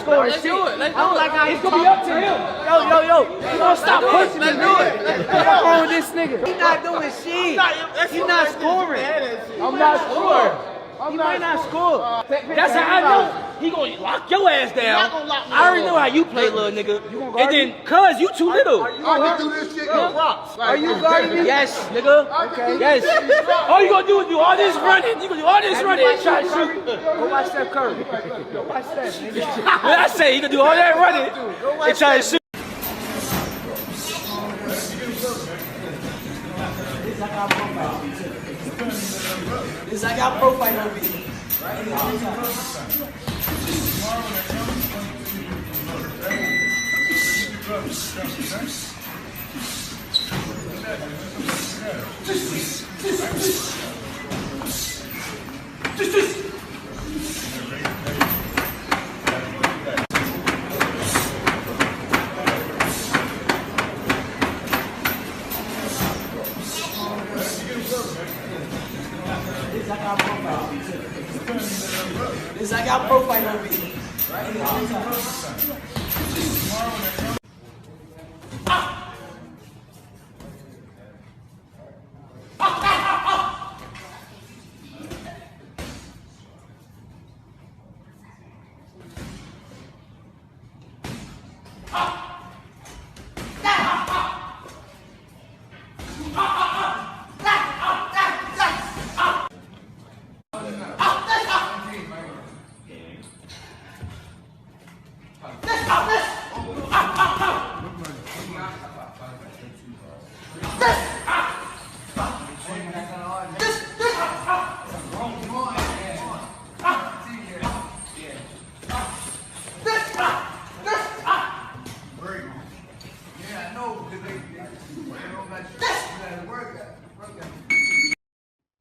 score Let's shit. do it. Let's do I don't it. like how It's he's gonna be up to him. Yo. You gonna stop pushing me, Let's do man. it. What's wrong with this nigga? He's not doing shit. He's not scoring. I'm not scoring. He might not score. That's how I know he gonna lock your ass down. I already know how you play, little nigga. And then, cuz you too little. I can do this shit with rocks. Are you guarding me? Yes, nigga. Okay. Yes. All you gonna do is do all this running. You gonna do all this running and try to shoot. Go watch Steph Curry. Go watch Steph, nigga. What I say, you gonna do all that running and try to shoot. This I got profile on me. This I got profile on me.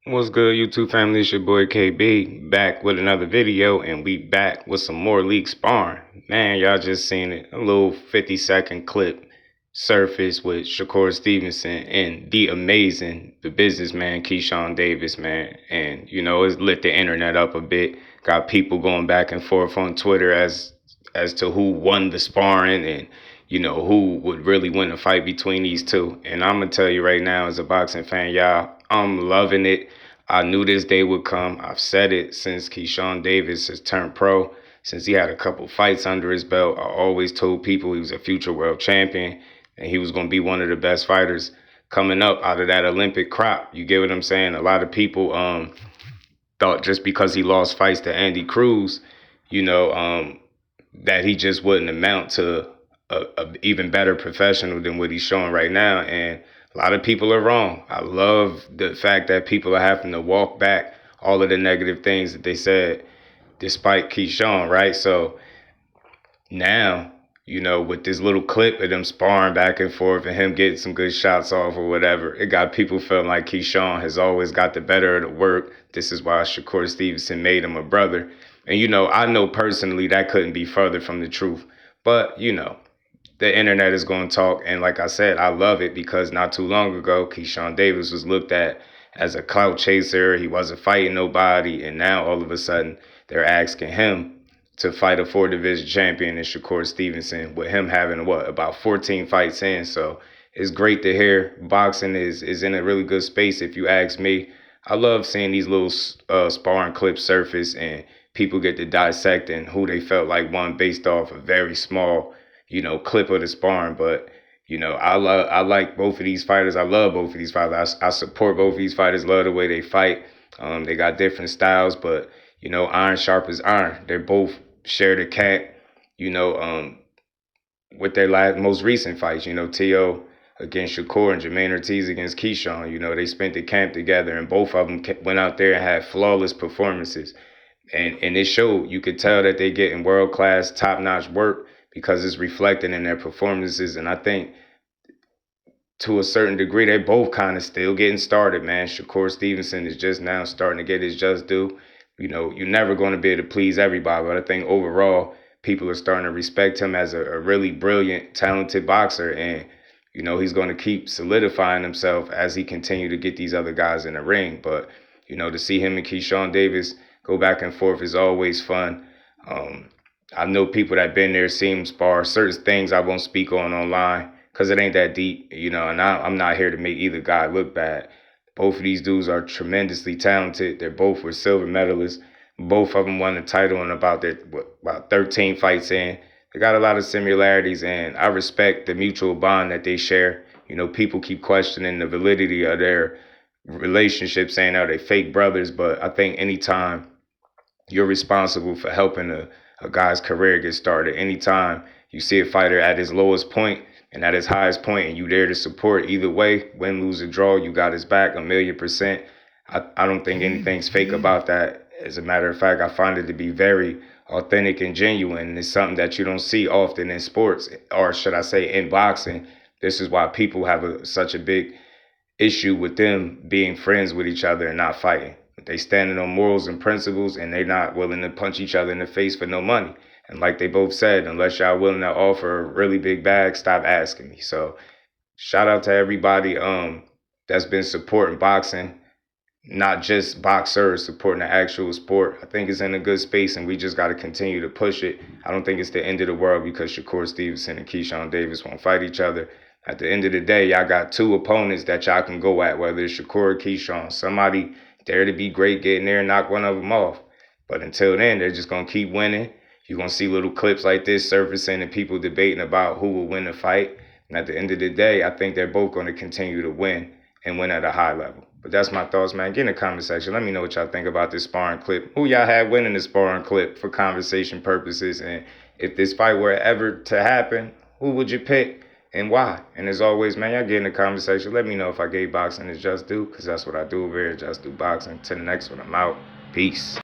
What's good, YouTube family? It's your boy KB back with another video, and we back with some more league sparring. Man, y'all just seen it. A little 50-second clip surface with Shakur Stevenson and the businessman Keyshawn Davis, man. And you know, it's lit the internet up a bit. Got people going back and forth on Twitter as to who won the sparring and you know who would really win the fight between these two. And I'm gonna tell you right now, as a boxing fan, y'all, I'm loving it. I knew this day would come. I've said it since Keyshawn Davis has turned pro, since he had a couple fights under his belt. I always told people he was a future world champion and he was going to be one of the best fighters coming up out of that Olympic crop. You get what I'm saying? A lot of people thought just because he lost fights to Andy Cruz, you know, that he just wouldn't amount to a even better professional than what he's showing right now. And a lot of people are wrong. I love the fact that people are having to walk back all of the negative things that they said despite Keyshawn, right? So now, you know, with this little clip of them sparring back and forth and him getting some good shots off or whatever, it got people feeling like Keyshawn has always got the better of the work. This is why Shakur Stevenson made him a brother. And, you know, I know personally that couldn't be further from the truth. But, you know, the internet is going to talk. And like I said, I love it because not too long ago, Keyshawn Davis was looked at as a clout chaser. He wasn't fighting nobody. And now all of a sudden they're asking him to fight a 4-division champion in Shakur Stevenson, with him having, about 14 fights in. So it's great to hear. Boxing is in a really good space, if you ask me. I love seeing these little sparring clips surface and people get to dissect and who they felt like won based off a very small, you know, clip of the sparring. But, you know, I like both of these fighters. I love both of these fighters. I support both of these fighters, love the way they fight. They got different styles, but, you know, iron sharp as iron. They both share the cat, you know, with their most recent fights. You know, T.O. against Shakur and Jermaine Ortiz against Keyshawn. You know, they spent the camp together and both of them went out there and had flawless performances. And it showed. You could tell that they're getting world-class, top-notch work because it's reflected in their performances. And I think to a certain degree, they're both kind of still getting started, man. Shakur Stevenson is just now starting to get his just due. You know, you're never going to be able to please everybody, but I think overall, people are starting to respect him as a really brilliant, talented boxer. And, you know, he's going to keep solidifying himself as he continue to get these other guys in the ring. But, you know, to see him and Keyshawn Davis go back and forth is always fun. I know people that been there, seen them spar. Certain things I won't speak on online because it ain't that deep, you know, and I'm not here to make either guy look bad. Both of these dudes are tremendously talented. They're both were silver medalists. Both of them won the title in about 13 fights in. They got a lot of similarities, and I respect the mutual bond that they share. You know, people keep questioning the validity of their relationship, saying, are they fake brothers? But I think anytime you're responsible for helping a guy's career get started, anytime you see a fighter at his lowest point and at his highest point and you there to support either way, win, lose, or draw, you got his back 1,000,000%. I don't think anything's fake about that. As a matter of fact, I find it to be very authentic and genuine. And it's something that you don't see often in sports, or should I say in boxing. This is why people have such a big issue with them being friends with each other and not fighting. They standing on morals and principles, and they're not willing to punch each other in the face for no money. And like they both said, unless y'all willing to offer a really big bag, stop asking me. So shout out to everybody that's been supporting boxing, not just boxers, supporting the actual sport. I think it's in a good space, and we just got to continue to push it. I don't think it's the end of the world because Shakur Stevenson and Keyshawn Davis won't fight each other. At the end of the day, y'all got two opponents that y'all can go at, whether it's Shakur or Keyshawn. Somebody dare to be great, get in there and knock one of them off. But until then, they're just going to keep winning. You're going to see little clips like this surfacing and people debating about who will win the fight. And at the end of the day, I think they're both going to continue to win and win at a high level. But that's my thoughts, man. Get in the comment section. Let me know what y'all think about this sparring clip. Who y'all had winning the sparring clip for conversation purposes? And if this fight were ever to happen, who would you pick and why? And as always, man, y'all get in the comment section. Let me know if I gave boxing its just due, because that's what I do over here, just do boxing. To the next one, I'm out. Peace.